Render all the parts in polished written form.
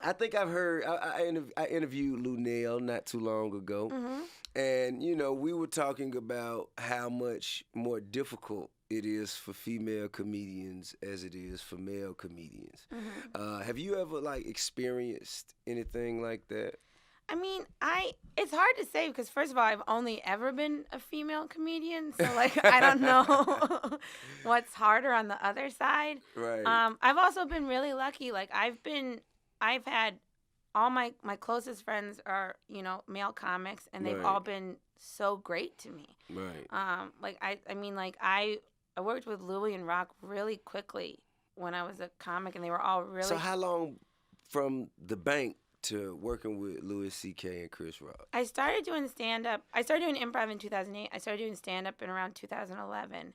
I think I've heard. I interviewed Lou Nell not too long ago, and we were talking about how much more difficult it is for female comedians as it is for male comedians. Have you ever experienced anything like that? I mean, it's hard to say because first of all, I've only ever been a female comedian, so I don't know what's harder on the other side. Right. I've also been really lucky. I've had all my closest friends are male comics, and they've all been so great to me. Right. I worked with Louis and Rock really quickly when I was a comic, and they were all really. So how long from the bank to working with Louis C.K. and Chris Rock? I started doing stand-up. I started doing improv in 2008. I started doing stand-up in around 2011.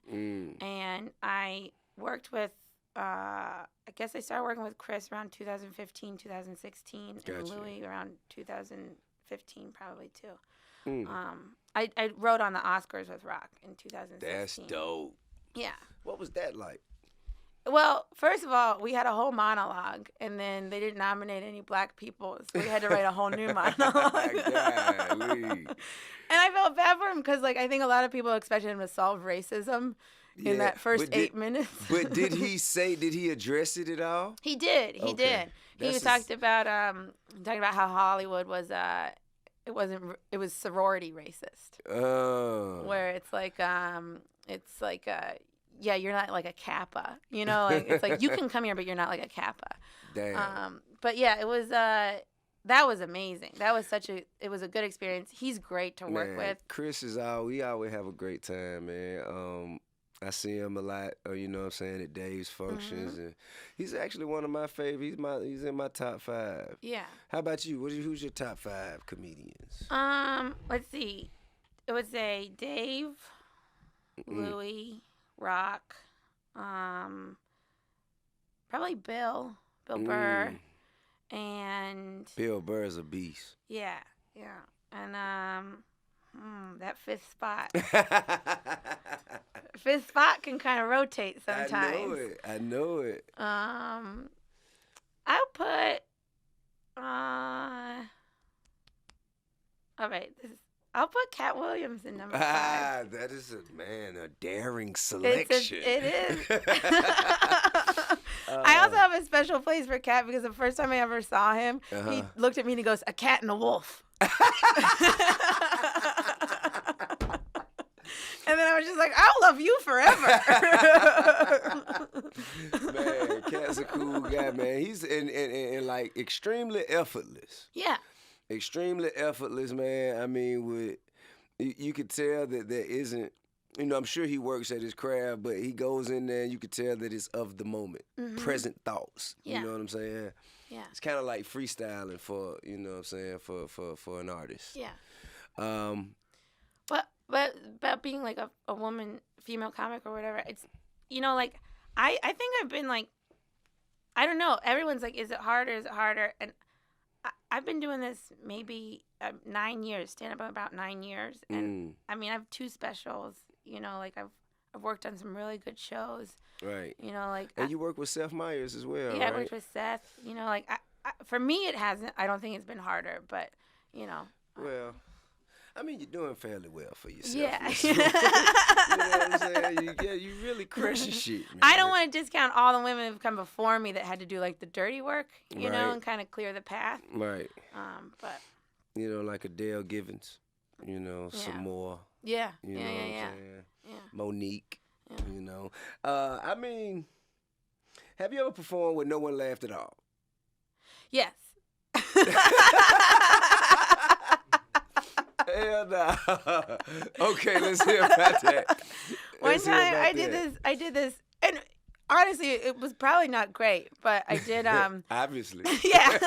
And I worked with, I guess I started working with Chris around 2015, 2016, Gotcha. and Louis around 2015 probably too. I wrote on the Oscars with Rock in 2016. That's dope. Yeah. What was that like? Well, first of all, we had a whole monologue, and then they didn't nominate any black people, so we had to write a whole new monologue. Golly. And I felt bad for him because, I think a lot of people expected him to solve racism in that first 8 minutes. But did he address it at all? He did. He did. He talked about how Hollywood was it was sorority racist. Oh. Where it's yeah, you're not like a Kappa, it's you can come here, but you're not like a Kappa. Damn. But yeah, it was, that was amazing. It was a good experience. He's great to work with. Chris we always have a great time, man. I see him a lot, at Dave's functions, and he's actually one of my favorites. He's in my top 5. Yeah. How about you? Who's your top 5 comedians? Let's see. It would say Dave, Louis, Rock, probably Bill Burr, and Bill Burr's a beast. Yeah, and that fifth spot. Fifth spot can kind of rotate sometimes. I know it. I'll put. All right, I'll put Cat Williams in number 5. That is a daring selection. It is. I also have a special place for Cat because the first time I ever saw him, he looked at me and he goes, "A cat and a wolf." And then I was just like, "I'll love you forever." Man, Cat's a cool guy, man. He's and extremely effortless. Yeah. Extremely effortless, man. I mean, you could tell that there isn't, I'm sure he works at his craft, but he goes in there and you could tell that it's of the moment, present thoughts. Yeah. You know what I'm saying? Yeah. It's kind of like freestyling for, for an artist. Yeah. But about being like a woman, female comic or whatever, it's, I think I've been I don't know. Everyone's like, is it harder? Is it harder? And I've been doing this maybe 9 years, stand-up about 9 years. And, I mean, I have 2 specials, I've worked on some really good shows. Right. And you work with Seth Meyers as well, yeah, right? I worked with Seth. For me, it hasn't. I don't think it's been harder, but, Well, I mean, you're doing fairly well for yourself. Yeah. You know what I'm saying? You really crush your shit, man. I don't want to discount all the women who've come before me that had to do the dirty work, you know, Right. and kind of clear the path. Right. But like Adele Givens, some more. yeah, You know yeah, what I'm yeah. saying? Monique, I mean, have you ever performed where no one laughed at all? Yes. Hell no. Okay, let's hear about that. One time I did this, and honestly, it was probably not great, but I did. Obviously. Yeah,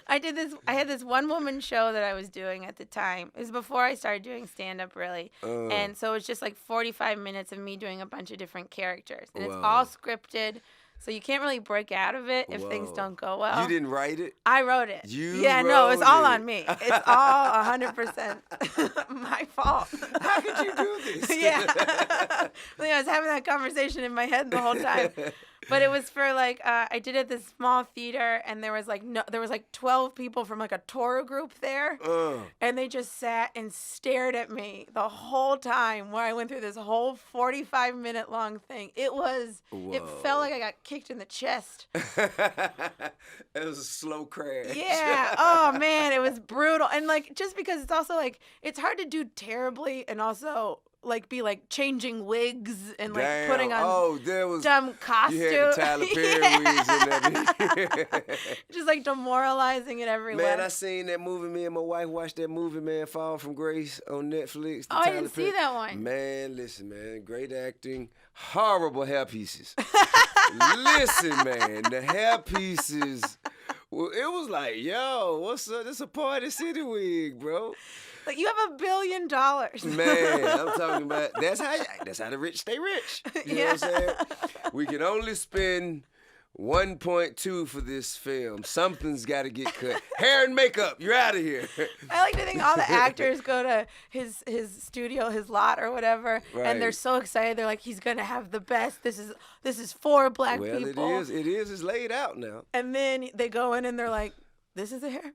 I did this. I had this one woman show that I was doing at the time. It was before I started doing stand up, really, and so it was just 45 minutes of me doing a bunch of different characters, and it's all scripted. So you can't really break out of it if things don't go well. You didn't write it? I wrote it. No, it's all on me. It's all 100% my fault. How could you do this? Yeah. I was having that conversation in my head the whole time. But it was for like I did it at this small theater, and there was like 12 people from like a tour group there, and they just sat and stared at me the whole time while I went through this whole 45-minute long thing. It felt like I got kicked in the chest. It was a slow crash. Yeah. Oh man, it was brutal. And like just because it's also like it's hard to do terribly and also like be like changing wigs and like putting on dumb costumes. You had the Tyler Perry wigs in there. Just like demoralizing it everywhere. Man, I seen that movie. Me and my wife watched that movie, man, Fall from Grace on Netflix. I didn't see that one. Man, listen, man, great acting. Horrible hair pieces. Listen, man, the hair pieces. Well, it was like, yo, what's up? This a Party City wig, bro. Like you have $1 billion. Man, I'm talking about that's how the rich stay rich. You know what I'm saying? We can only spend 1.2 for this film. Something's got to get cut. Hair and makeup, you're out of here. I like to think all the actors go to his studio, his lot or whatever, and they're so excited. They're like, he's gonna have the best. This is for black people. Well, it is. It's laid out now. And then they go in and they're like, this is the hair.